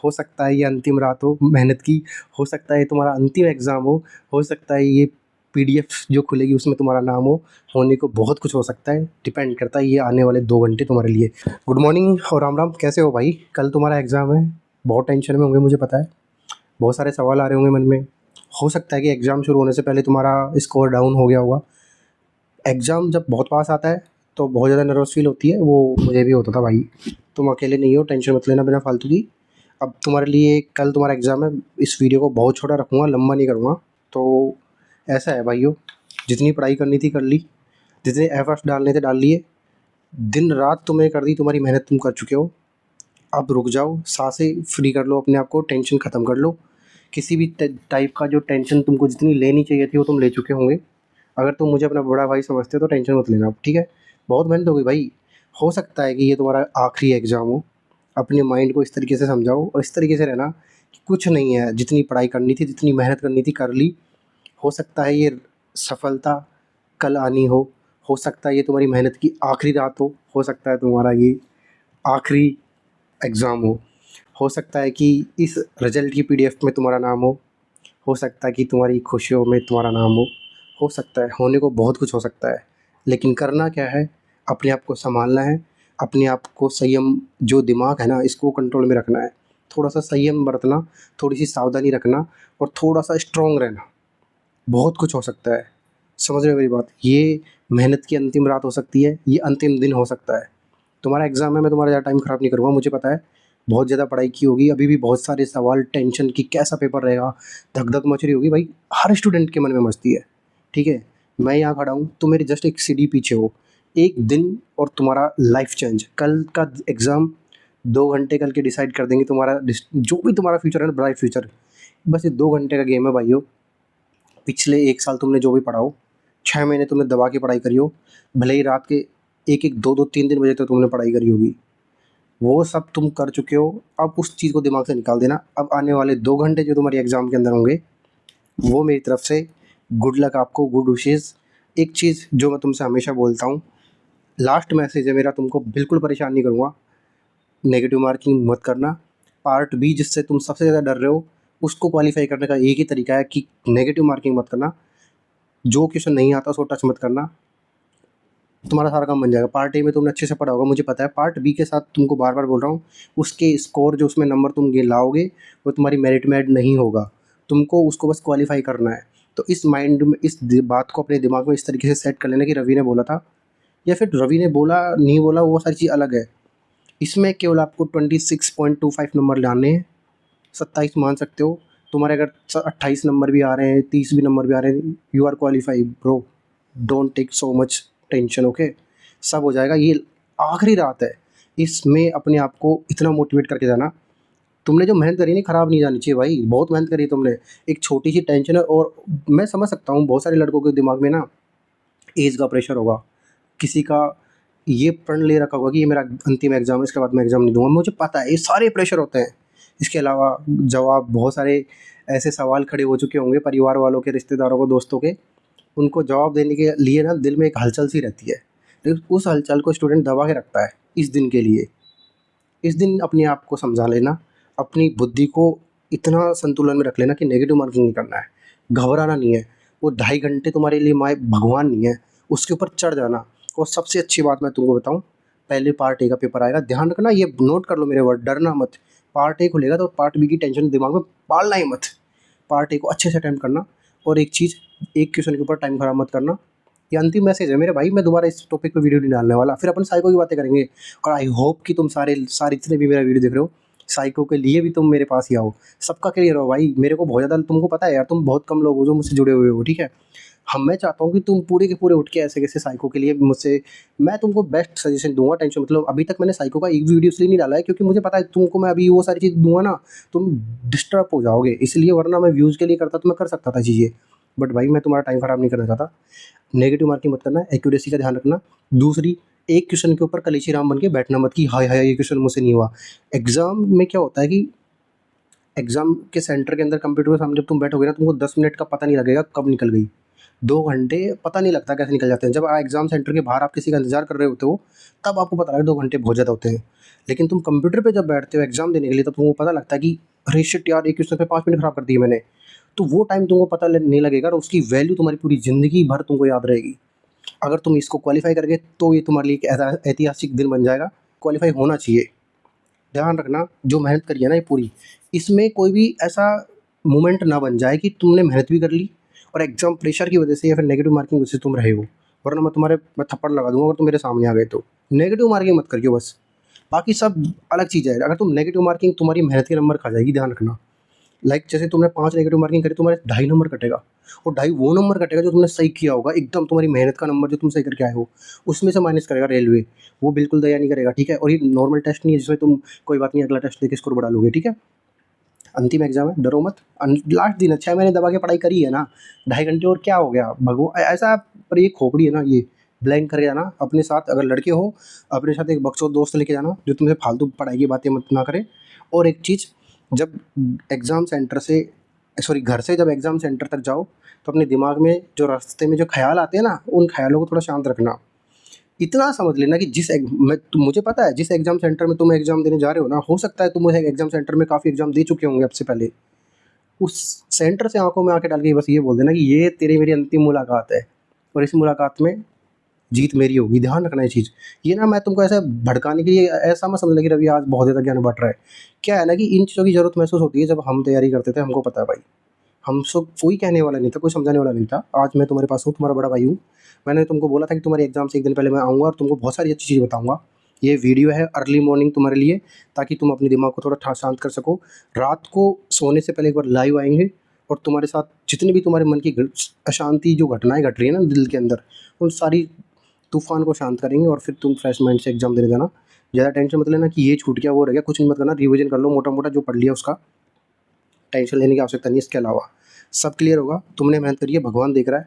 हो सकता है ये अंतिम रात हो मेहनत की, हो सकता है ये तुम्हारा अंतिम एग्ज़ाम हो सकता है ये पीडीएफ जो खुलेगी उसमें तुम्हारा नाम हो, होने को बहुत कुछ हो सकता है, डिपेंड करता है ये आने वाले 2 घंटे तुम्हारे लिए। गुड मॉर्निंग और राम-राम, कैसे हो भाई? कल तुम्हारा एग्ज़ाम है, बहुत टेंशन में होंगे मुझे पता है, बहुत सारे सवाल आ रहे होंगे मन में। हो सकता है कि एग्ज़ाम शुरू होने से पहले तुम्हारा स्कोर डाउन हो गया होगा। एग्ज़ाम जब बहुत पास आता है तो बहुत ज़्यादा नर्वस फ़ील होती है, वो मुझे भी होता था भाई। तुम अकेले नहीं हो, टेंशन मत लेना बिना फालतू की। अब तुम्हारे लिए कल तुम्हारा एग्ज़ाम है, इस वीडियो को बहुत छोटा रखूँगा, लंबा नहीं करूँगा। तो ऐसा है भाइयों, जितनी पढ़ाई करनी थी कर ली, जितने एफ़र्ट्स डालने थे डाल लिए, दिन रात तुमने कर दी, तुम्हारी मेहनत तुम कर चुके हो। अब रुक जाओ, साँसें फ्री कर लो अपने आप को, टेंशन ख़त्म कर लो। किसी भी टाइप का जो टेंशन तुमको जितनी लेनी चाहिए थी वो तुम ले चुके होंगे। अगर तुम मुझे अपना बड़ा भाई समझते हो तो टेंशन मत लेना अब, ठीक है? बहुत मेहनत हो गई भाई। हो सकता है कि ये तुम्हारा आखिरी एग्ज़ाम हो। अपने माइंड को इस तरीके से समझाओ और इस तरीके से रहना कि कुछ नहीं है, जितनी पढ़ाई करनी थी, जितनी मेहनत करनी थी कर ली। हो सकता है ये सफलता कल आनी हो सकता है ये तुम्हारी मेहनत की आखिरी रात हो सकता है तुम्हारा ये आखिरी एग्ज़ाम हो सकता है कि इस रिज़ल्ट की पीडीएफ में तुम्हारा नाम हो सकता है कि तुम्हारी खुशियों में तुम्हारा नाम हो सकता है, होने को बहुत कुछ हो सकता है। लेकिन करना क्या है, अपने आप को सँभालना है, अपने आप को संयम, जो दिमाग है ना इसको कंट्रोल में रखना है। थोड़ा-सा संयम बरतना, थोड़ी-सी सावधानी रखना और थोड़ा-सा स्ट्रॉन्ग रहना। बहुत कुछ हो सकता है, समझ रहे हो मेरी बात? ये मेहनत की अंतिम रात हो सकती है, ये अंतिम दिन हो सकता है। तुम्हारा एग्ज़ाम है, मैं तुम्हारा ज़्यादा टाइम ख़राब नहीं करूँगा, मुझे पता है। बहुत ज़्यादा पढ़ाई की होगी, अभी भी बहुत सारे सवाल, टेंशन कि कैसा पेपर रहेगा, धक-धक मच रही होगी भाई, हर स्टूडेंट के मन में मचती है, ठीक है? मैं यहाँ खड़ा हूँ, तुम मेरे जस्ट एक सीढ़ी पीछे हो। 1 दिन और तुम्हारा लाइफ़ चेंज। कल का एग्ज़ाम 2 घंटे कल के डिसाइड कर देंगे तुम्हारा जो भी तुम्हारा फ्यूचर है ना, ब्राइट फ्यूचर। बस ये 2 घंटे का गेम है भाइयों। पिछले 1 साल तुमने जो भी पढ़ा हो, 6 महीने तुमने दबा के पढ़ाई करी हो, भले ही रात के 1-1, 2-2, 3-3 बजे तक तुमने पढ़ाई करी होगी। वो सब तुम कर चुके हो, अब उस चीज़ को दिमाग से निकाल देना। अब आने वाले 2 घंटे जो तुम्हारे एग्ज़ाम के अंदर होंगे, वो मेरी तरफ से गुड लक आपको, गुड विशेज़। एक चीज़ जो मैं तुमसे हमेशा बोलता हूँ, लास्ट मैसेज है मेरा, तुमको बिल्कुल परेशान नहीं करूँगा, नेगेटिव मार्किंग मत करना। पार्ट बी जिससे तुम सबसे ज़्यादा डर रहे हो, उसको क्वालीफाई करने का एक ही तरीका है कि नेगेटिव मार्किंग मत करना। जो क्वेश्चन नहीं आता उसको टच मत करना, तुम्हारा सारा काम बन जाएगा। पार्ट ए में तुमने अच्छे से पढ़ा होगा मुझे पता है, पार्ट बी के साथ तुमको बार-बार बोल रहा हूँ, उसके स्कोर जो उसमें नंबर तुम लाओगे, वो तुम्हारी मेरिट में ऐड नहीं होगा। तुमको उसको बस क्वालीफाई करना है। तो इस माइंड में इस बात को अपने दिमाग में इस तरीके से सेट कर लेना कि रवि ने बोला था, या फिर रवि ने बोला, नहीं बोला, वो सारी चीज़ अलग है। इसमें केवल आपको 26.25 नंबर लाने हैं, 27 मान सकते हो। तुम्हारे अगर 28 नंबर भी आ रहे हैं, 30 भी नंबर भी आ रहे हैं, you are qualified bro. Don't take so much tension, okay? सब हो जाएगा, ये आखिरी रात है। इसमें अपने आप को इतना मोटिवेट करके जाना, तुमने जो मेहनत करी नहीं, ख़राब नहीं जानी चाहिए भाई, बहुत मेहनत करी तुमने। एक छोटी-सी टेंशन है, और मैं समझ सकता हूँ बहुत सारे लड़कों के दिमाग में ना ऐज का प्रेशर होगा, किसी का ये प्रण ले रखा होगा कि ये मेरा अंतिम एग्ज़ाम है, इसके बाद मैं एग्ज़ाम नहीं दूँगा। मुझे पता है ये सारे प्रेशर होते हैं। इसके अलावा जवाब, बहुत सारे ऐसे सवाल खड़े हो चुके होंगे परिवार वालों के, रिश्तेदारों को, दोस्तों के, उनको जवाब देने के लिए ना दिल में एक हलचल सी रहती है। लेकिन उस हलचल को स्टूडेंट दबा के रखता है इस दिन के लिए। इस दिन अपने आप को समझा लेना, अपनी बुद्धि को इतना संतुलन में रख लेना कि नेगेटिव मार्किंग नहीं करना है, घबराना नहीं है। वो 2.5 घंटे तुम्हारे लिए माए भगवान नहीं है, उसके ऊपर चढ़ जाना। और सबसे अच्छी बात मैं तुमको बताऊँ, पहले पार्ट ए का पेपर आएगा, ध्यान रखना, ये नोट कर लो मेरे वर्ड, डरना मत। पार्ट ए खुलेगा तो पार्ट बी की टेंशन दिमाग में पालना ही मत। पार्ट ए को अच्छे से अटेम्प्ट करना, और एक चीज़, एक क्वेश्चन के ऊपर टाइम ख़राब मत करना। ये अंतिम मैसेज है मेरे भाई, मैं दोबारा इस टॉपिक पे वीडियो नहीं डालने वाला, फिर अपन साइको की बातें करेंगे। और आई होप कि तुम सारे जितने भी मेरा वीडियो देख रहे हो, साइको के लिए भी तुम मेरे पास ही आओ, सबका क्लियर हो भाई। मेरे को बहुत ज़्यादा, तुमको पता है यार, तुम बहुत कम लोग हो जो मुझसे जुड़े हुए हो, ठीक है? मैं चाहता हूँ कि तुम पूरे के पूरे उठ के ऐसे कैसे साइको के लिए मुझसे, मैं तुमको बेस्ट सजेशन दूँगा, टेंशन मतलब। अभी तक मैंने साइको का एक वीडियो इसलिए नहीं डाला है क्योंकि मुझे पता है तुमको मैं अभी वो सारी चीज़ दूँगा ना, तुम डिस्टर्ब हो जाओगे, इसलिए। वरना मैं व्यूज़ के लिए करता तो मैं कर सकता था चीज़ें, बट भाई मैं तुम्हारा टाइम ख़राब नहीं करना चाहता। नेगेटिव मार्किंग मत करना, एक्यूरेसी का ध्यान रखना। दूसरी, एक क्वेश्चन के ऊपर कलेशी राम बन के बैठना मत कि हाय हाय ये क्वेश्चन मुझसे नहीं हुआ। एग्ज़ाम में क्या होता है कि एग्ज़ाम के सेंटर के अंदर कंप्यूटर के सामने जब तुम बैठोगे ना, तुमको 10 मिनट का पता नहीं लगेगा कब निकल गई। 2 घंटे पता नहीं लगता कैसे निकल जाते हैं। जब एग्ज़ाम सेंटर के बाहर आप किसी का इंतज़ार कर रहे होते हो, तब आपको पता लगा 2 घंटे बहुत ज़्यादा होते हैं। लेकिन तुम कंप्यूटर पे जब बैठते हो एग्ज़ाम देने के लिए, तब तुमको पता लगता है कि अरे शिट यार, एक क्वेश्चन पे 5 मिनट खराब कर दिए मैंने। तो वो टाइम तुमको पता नहीं लगेगा और उसकी वैल्यू तुम्हारी पूरी ज़िंदगी भर तुमको याद रहेगी। अगर तुम इसको क्वालीफाई कर गए तो ये तुम्हारे लिए एक ऐतिहासिक दिन बन जाएगा। क्वालीफाई होना चाहिए। ध्यान रखना, जो मेहनत करी है ना ये पूरी, इसमें कोई भी ऐसा मोमेंट ना बन जाए कि तुमने मेहनत भी कर ली और एग्ज़ाम प्रेशर की वजह से या फिर नेगेटिव मार्किंग की वजह से तुम रहे हो। वरना मैं थप्पड़ लगा दूँगा अगर तुम मेरे सामने आ गए तो। नेगेटिव मार्किंग मत करियो बस, बाकी सब अलग चीज़ है। अगर तुम नेगेटिव मार्किंग, तुम्हारी मेहनत के नंबर खा जाएगी, ध्यान रखना। लाइक जैसे तुमने 5 नेगेटिव मार्किंग करी, तुम्हारे 2.5 नंबर कटेगा और 2.5 वो नंबर कटेगा जो तुमने सही किया होगा, एकदम तुम्हारी मेहनत का नंबर जो तुम सही करके आए हो, उसमें से माइनस करेगा रेलवे। वो बिल्कुल दया नहीं करेगा, ठीक है? और ये नॉर्मल टेस्ट नहीं है जिसमें तुम कोई बात नहीं अगला टेस्ट देके स्कोर बढ़ा लोगे, ठीक है? अंतिम एग्ज़ाम है, डरो मत। लास्ट दिन है, 6 महीने दबा के पढ़ाई करी है ना, 2.5 घंटे और क्या हो गया? ऐसा। पर ये खोपड़ी है ना, ये ब्लैंक करके जाना अपने साथ। अगर लड़के हो, अपने साथ एक बकचोद दोस्त लेके जाना जो तुमसे फालतू पढ़ाई की बातें मत ना करे। और एक चीज़, जब एग्ज़ाम सेंटर से सॉरी घर से जब एग्ज़ाम सेंटर तक जाओ, तो अपने दिमाग में जो रास्ते में जो ख़्याल आते हैं ना, उन ख़्यालों को थोड़ा शांत रखना। इतना समझ लेना कि मुझे पता है जिस एग्ज़ाम सेंटर में तुम एग्ज़ाम देने जा रहे हो ना, हो सकता है तुम उस एग्ज़ाम सेंटर में काफ़ी एग्ज़ाम दे चुके होंगे अब से पहले। उस सेंटर से आँखों में आँखें डाल के बस ये बोल देना कि ये तेरी मेरी अंतिम मुलाकात है और इस मुलाकात में जीत मेरी होगी। ध्यान रखना ये चीज़। ये ना मैं तुमको ऐसा भड़काने के लिए ऐसा मत समझना कि रवि आज बहुत ज़्यादा ज्ञान बाँट रहा है। क्या है ना कि इन चीज़ों की ज़रूरत महसूस होती है जब हम तैयारी करते थे, हमको पता है भाई। हम सब कोई कहने वाला नहीं था, कोई समझाने वाला नहीं था। आज मैं तुम्हारे पास हूँ, तुम्हारा बड़ा भाई हूँ। मैंने तुमको बोला था कि तुम्हारे एग्ज़ाम से 1 दिन पहले मैं आऊँगा और तुमको बहुत सारी अच्छी चीज़ें बताऊँगा। ये वीडियो है अर्ली मॉर्निंग तुम्हारे लिए, ताकि तुम अपने दिमाग को थोड़ा शांत कर सको। रात को सोने से पहले एक बार लाइव आएँगे और तुम्हारे साथ जितनी भी तुम्हारे मन की अशांति जो घटनाएँ घट रही है ना दिल के अंदर, उन सारी तूफ़ान को शांत करेंगे और फिर तुम फ्रेश माइंड से एग्ज़ाम देने जाना। ज़्यादा टेंशन मत लेना कि ये छूट गया, वो रह गया, कुछ नहीं मत करना। रिविज़न कर लो मोटा-मोटा जो पढ़ लिया उसका। टेंशन लेने की आवश्यकता नहीं है इसके अलावा। सब क्लियर होगा, तुमने मेहनत करी है, भगवान देख रहा है,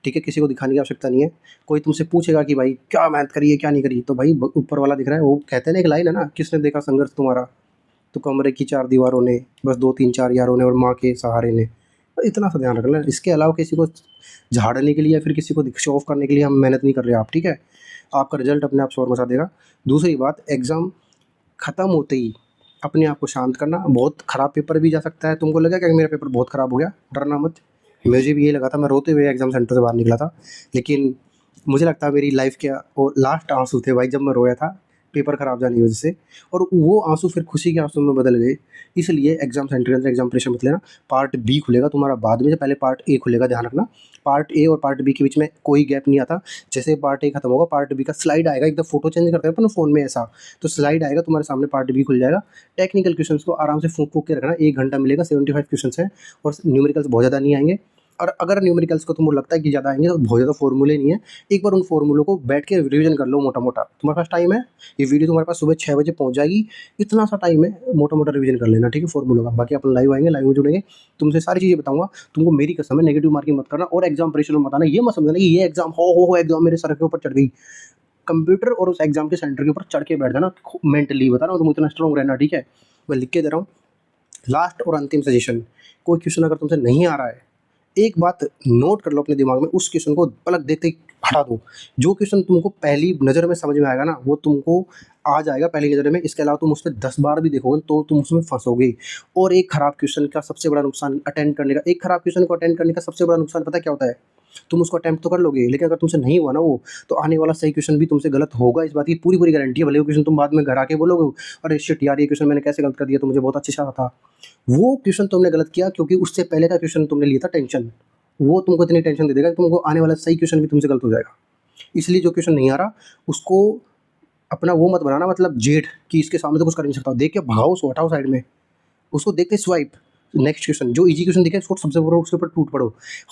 ठीक है? किसी को दिखाने की आवश्यकता नहीं है। कोई तुमसे पूछेगा कि भाई क्या मेहनत करी है, क्या नहीं करी? तो भाई ब ऊपर वाला दिख रहा है। वो कहते हैं ना, एक लाइन है ना, किसने देखा संघर्ष तुम्हारा? तो कमरे की 4 दीवारों ने, बस 2-3-4 यारों ने और माँ के सहारे ने। तो इतना सा ध्यान रखना। इसके अलावा किसी को झाड़ने के लिए या फिर किसी को शो ऑफ करने के लिए हम मेहनत नहीं कर रहे आप, ठीक है? आपका रिज़ल्ट अपने आप शोर मचा देगा। दूसरी बात, एग्ज़ाम ख़त्म होते ही अपने आप को शांत करना। बहुत ख़राब पेपर भी जा सकता है। तुमको लगा क्या कि मेरा पेपर बहुत ख़राब हो गया? डरना मत। मुझे भी यही लगा था, मैं रोते हुए एग्ज़ाम सेंटर से बाहर निकला था। लेकिन मुझे लगता है मेरी लाइफ़ के वो लास्ट आँसू थे भाई, जब मैं रोया था पेपर ख़राब जाने की वजह से। और वो आँसू फिर खुशी के आँसू में बदल गए। इसलिए एग्ज़ाम सेंटर के अंदर एग्ज़ाम प्रेशर मत लेना। पार्ट बी खुलेगा तुम्हारा बाद में, पहले पार्ट ए खुलेगा, ध्यान रखना। पार्ट ए और पार्ट बी के बीच में कोई गैप नहीं आता। जैसे पार्ट ए खत्म होगा, पार्ट बी का स्लाइड आएगा, एकदम फ़ोटो चेंज करते हैं अपन फ़ोन में ऐसा, तो स्लाइड आएगा तुम्हारे सामने, पार्ट बी खुल जाएगा। टेक्निकल क्वेश्चंस को आराम से फूँक-फूँक के रखना। 1 घंटा मिलेगा, 75 क्वेश्चंस हैं और न्यूमेरिकल्स बहुत ज़्यादा नहीं आएँगे। और अगर न्यूमेरिकल्स को तुमको लगता है कि ज़्यादा आएँगे, तो बहुत ज़्यादा फॉर्मूले नहीं है। एक बार उन फॉर्मूलों को बैठ के रिवीजन कर लो मोटा-मोटा। तुम्हारे पास टाइम है, ये वीडियो तुम्हारे पास सुबह 6 बजे पहुँच जाएगी। इतना सा टाइम है, मोटा-मोटा रिवीजन कर लेना, ठीक है, फॉर्मूलों का। बाकी अपन लाइव आएँगे, लाइव में जुड़ेंगे, तुमसे सारी चीज़ें बताऊँगा। तुमको मेरी कसम है, नेगेटिव मार्किंग मत करना और एग्ज़ाम प्रेशर में मत आना। ये मत समझना कि ये एग्ज़ाम हो एग्ज़ाम मेरे सर के ऊपर चढ़ गई। कंप्यूटर और उस एग्ज़ाम के सेंटर के ऊपर चढ़ के बैठ जाना। मेंटली बता रहा हूँ, तुम इतना स्ट्रॉन्ग रहना, ठीक है? मैं लिख के दे रहा हूँ। लास्ट और अंतिम सजेशन, कोई क्वेश्चन अगर तुमसे नहीं आ रहा है, एक बात नोट कर लो अपने दिमाग में, उस क्वेश्चन को पलक देखते ही हटा दो। जो क्वेश्चन तुमको पहली नज़र में समझ में आएगा ना, वो तुमको आ जाएगा पहली नज़र में। इसके अलावा तुम उस पे 10 बार भी देखोगे तो तुम उसमें फँसोगे। और एक खराब क्वेश्चन का सबसे बड़ा नुकसान अटेम्प्ट करने का, एक खराब क्वेश्चन को अटेम्प्ट करने का सबसे बड़ा नुकसान पता है क्या होता है? तुम उसको अटेम्प्ट तो कर लोगे, लेकिन अगर तुमसे नहीं हुआ ना वो, तो आने वाला सही क्वेश्चन भी तुमसे गलत होगा, इस बात की पूरी-पूरी गारंटी है। भले वो क्वेश्चन तुम बाद में घर आके बोलोगे, "अरे शिट यार! ये क्वेश्चन मैंने कैसे गलत कर दिया, तो मुझे बहुत अच्छे से आता था।" वो क्वेश्चन तुमने गलत किया क्योंकि उससे पहले का क्वेश्चन तुमने लिया था टेंशन। वो तुमको इतनी टेंशन दे देगा कि तुमको आने वाला सही क्वेश्चन भी तुमसे गलत हो जाएगा। इसलिए जो क्वेश्चन नहीं आ रहा, उसको अपना वो मत बनाना, मतलब जेड कि इसके सामने तो कुछ कर नहीं सकता। देख के भगाओ उसको, हटाओ साइड में। उसको देखते स्वाइप, नेक्स्ट क्वेश्चन, जो ईज़ी क्वेश्चन दिखे उसको सबसे ऊपर उसके ऊपर टूट पड़ो।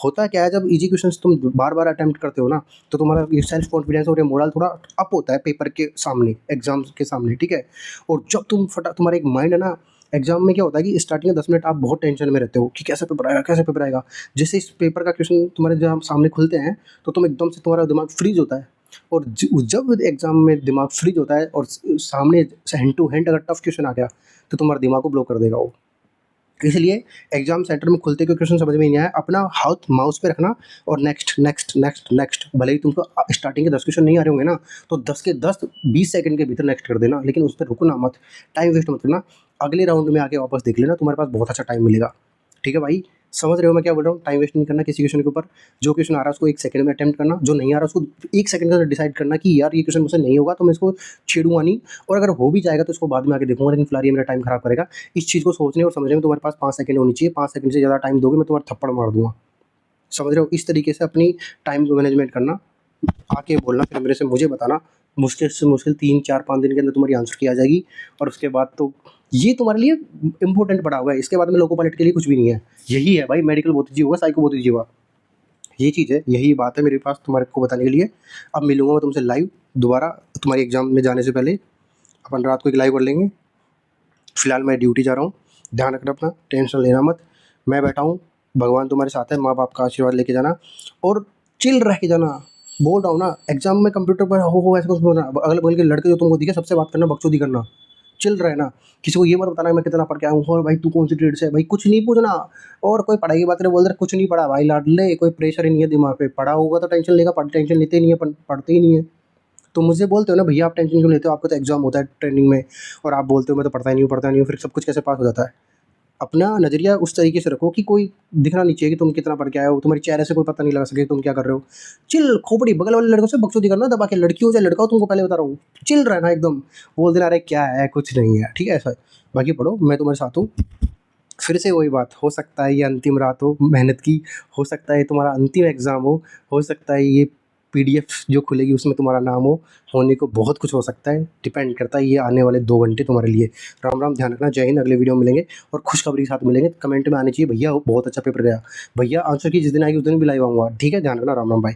होता क्या है, जब ईज़ी क्वेश्चंस तुम बार-बार अटेम्प्ट करते हो ना, तो तुम्हारा ये सेल्फ कॉन्फिडेंस और ये मोरल थोड़ा अप होता है पेपर के सामने, एग्ज़ाम के सामने, ठीक है? और जब तुम्हारा एक माइंड है ना, एग्ज़ाम में क्या होता है कि स्टार्टिंग के 10 मिनट आप बहुत टेंशन में रहते हो कि कैसे पेपर आएगा, कैसे पेपर आएगा। जैसे इस पेपर का क्वेश्चन तुम्हारे जब सामने खुलते हैं, तो तुम एकदम से तुम्हारा दिमाग फ्रीज़ होता है। और जब एग्ज़ाम में दिमाग फ्रीज़ होता है और सामने हैंड टू हैंड अगर टफ क्वेश्चन आ गया, तो तुम्हारे दिमाग को ब्लो कर देगा वो। इसलिए एग्जाम सेंटर में खुलते कोई क्वेश्चन समझ में नहीं आया, अपना हाथ माउस पे रखना और नेक्स्ट नेक्स्ट नेक्स्ट नेक्स्ट। भले ही तुमको स्टार्टिंग के 10 क्वेश्चन नहीं आ रहे होंगे ना, तो 10 के 10 20 सेकंड के भीतर नेक्स्ट कर देना, लेकिन उस पर रुकना मत, टाइम वेस्ट मत करना। अगले राउंड में आके वापस देख लेना, तुम्हारे पास बहुत अच्छा टाइम मिलेगा। ठीक है भाई, समझ रहे हो मैं क्या बोल रहा हूँ? टाइम वेस्ट नहीं करना किसी क्वेश्चन के ऊपर। जो क्वेश्चन आ रहा है उसको 1 सेकंड में अटेम्प्ट करना, जो नहीं आ रहा उसको 1 सेकंड के अंदर डिसाइड करना कि यार ये क्वेश्चन मुझसे नहीं होगा तो मैं इसको छेड़ूंगा नहीं, और अगर हो भी जाएगा तो इसको बाद में आके देखूंगा, लेकिन फिलहाल ये मेरा टाइम खराब करेगा। इस चीज़ को सोचने और समझने में तुम्हारे पास 5 सेकंड होनी चाहिए। 5 सेकंड से ज़्यादा टाइम दोगे मैं तुम्हारा थप्पड़ मार दूंगा। समझ रहे हो? इस तरीके से अपनी टाइम को मैनेजमेंट करना, आके बोलना, फिर मेरे से मुझे बताना। मुश्किल से मुश्किल 3 4 5 दिन के अंदर तुम्हारी आंसर की आ जाएगी, और उसके बाद तो ये तुम्हारे लिए इंपॉर्टेंट पड़ा हुआ है। इसके बाद में लोको पायलट के लिए कुछ भी नहीं है। यही है भाई, मेडिकल बहुत ईजी होगा, साइको बहुत ईजी होगा। ये चीज़ है, यही बात है मेरे पास तुम्हारे को बताने के लिए। अब मिलूंगा मैं तुमसे लाइव दोबारा तुम्हारी एग्जाम में जाने से पहले। अपन रात को एक लाइव कर लेंगे। फिलहाल मैं ड्यूटी जा रहा हूँ, ध्यान रखना अपना, टेंशन लेना मत। मैं बैठा हूँ, भगवान तुम्हारे साथ है, माँ बाप का आशीर्वाद लेके जाना और चिल रह के जाना। बोल रहा हूँ ना, एग्जाम में कंप्यूटर पर हो ऐसा कुछ बोलना। अगल बगल के लड़के जो तुमको दिखे सबसे बात करना, बकचोदी करना, चिल रहना। किसी को ये मत बताना मैं कितना पढ़ के आया हूँ, और भाई तू कौन सी ट्रेड से है, भाई कुछ नहीं पूछना। और कोई पढ़ाई की बात नहीं बोल रहे, कुछ नहीं पढ़ा भाई, लाडले, कोई प्रेशर ही नहीं है दिमाग पे। पढ़ा होगा तो टेंशन लेगा, टेंशन लेते ही नहीं है, पढ़ते ही नहीं है। तो मुझसे बोलते हो ना भैया आप टेंशन क्यों लेते हो, आपका तो एग्जाम होता है ट्रेनिंग में, और आप बोलते हो मैं तो पढ़ता ही नहीं हूँ, फिर सब कुछ कैसे पास हो जाता है? अपना नज़रिया उस तरीके से रखो कि कोई दिखना नहीं चाहिए कि तुम कितना पढ़ के आए हो, तुम्हारे चेहरे से कोई पता नहीं लगा सके तुम क्या कर रहे हो। चिल खोपड़ी, बगल वाले लड़कों से बकचोदी करना दबा के, लड़की हो चाहे लड़का हो, तुमको पहले बता रहा हूँ, चिल रहना एकदम। बोल देना अरे क्या है, कुछ नहीं है, ठीक है ऐसा। बाकी पढ़ो, मैं तुम्हारे साथ हूँ। फिर से वही बात, हो सकता है ये अंतिम रात हो मेहनत की, हो सकता है ये तुम्हारा अंतिम एग्ज़ाम हो सकता है ये पीडीएफ जो खुलेगी उसमें तुम्हारा नाम होने को बहुत कुछ हो सकता है, डिपेंड करता है ये आने वाले 2 घंटे तुम्हारे लिए। राम राम, ध्यान रखना, जय हिंद। अगले वीडियो में मिलेंगे और खुशखबरी के साथ मिलेंगे। कमेंट में आनी चाहिए भैया बहुत अच्छा पेपर गया, भैया आंसर की जिस दिन आएगी उस दिन भी लाइव आऊँगा। ठीक है, ध्यान रखना, राम राम भाई।